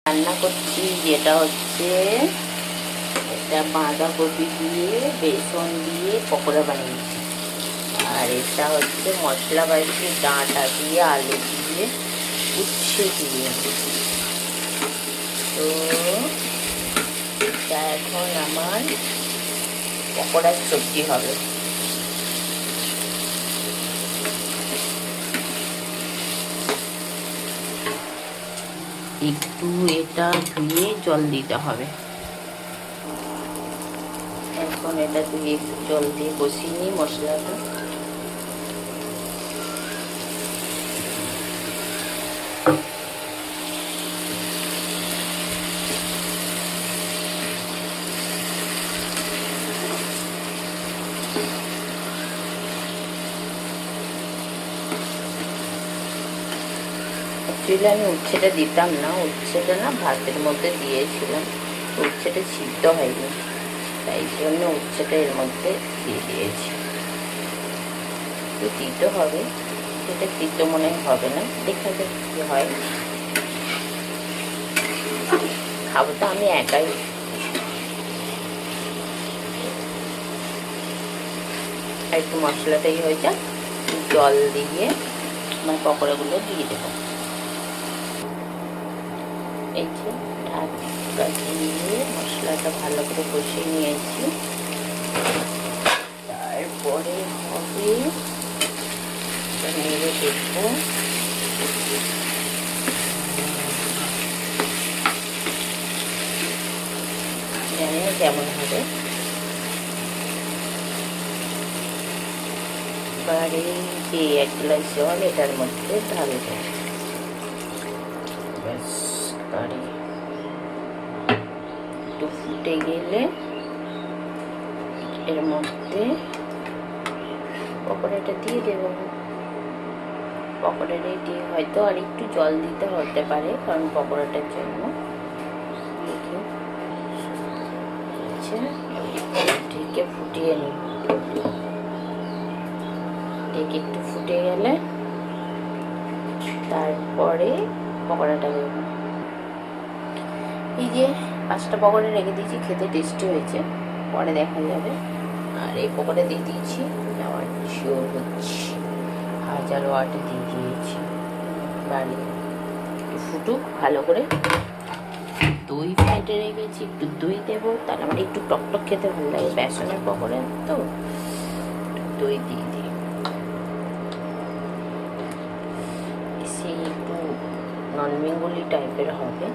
রান্না করছি যেটা হচ্ছে এটা বাঁধাকপি দিয়ে বেসন দিয়ে পকোড়া বানিয়েছি। আর এটা হচ্ছে মশলা বাড়িতে ডাঁটা দিয়ে আলু দিয়ে উচ্ছে দিয়ে। তো এটা এখন আমার পকোড়ার সবজি হবে। একটু এটা ধুয়ে জল দিতে হবে। এখন এটা ধুয়ে একটু জল দিয়ে কষিয়ে নিই মশলাটা। অ্যাকচুয়ালি আমি উচ্ছেটা দিতাম না, উচ্ছেটা না ভাতের মধ্যে দিয়েছিলাম, উচ্ছেটা সিদ্ধ হয়নি, তাই জন্য উচ্ছেটা এর মধ্যে দিয়ে দিয়েছি। দিতে হবে, এটা তিতো মনে হবে না, দেখা যাক কি হয়। খাবো তো আমি একাই। একটু মশলাটাই হয়ে যাক, জল দিয়ে আমার পকোড়াগুলো দিয়ে দেবো। এই যে ঢাকা দিয়ে মশলাটা ভালো করে কষিয়ে নিয়েছি। তারপরে হবে নেড়ে দেখবো। জানি না কেমন হবে। এবারে যে 1 গ্লাস জল এটার মধ্যে ঢালবো। ব্যাস, একটু ফুটে গেলে এর মধ্যে পকোড়াটা দিয়ে দেবো। পকোড়া রেডি। হয়তো আর একটু জল দিতে হতে পারে, কারণ পকোড়াটার জন্য। ঢেকে ফুটিয়ে নিই। ঢেকে একটু ফুটে গেলে তারপরে পকোড়াটা দেবো। এই যে 5টা পকোড়া রেখে দিয়েছি, খেতে টেস্টি হয়েছে, পরে দেখা যাবে। আর এই পকোড়া দিয়ে দিয়েছি, আমার শিওর হচ্ছে 1000 ওয়াটে দিয়ে দিয়েছি। বাড়ি একটু ফুটুক ভালো করে। দই ফেটে রেখেছি, একটু দই দেবো, তাহলে আমার একটু টকটক খেতে ভালো লাগে। বেসনের পকোড়া তো দই দিয়ে দিই। সে একটু নন বেঙ্গলি টাইপের হবে।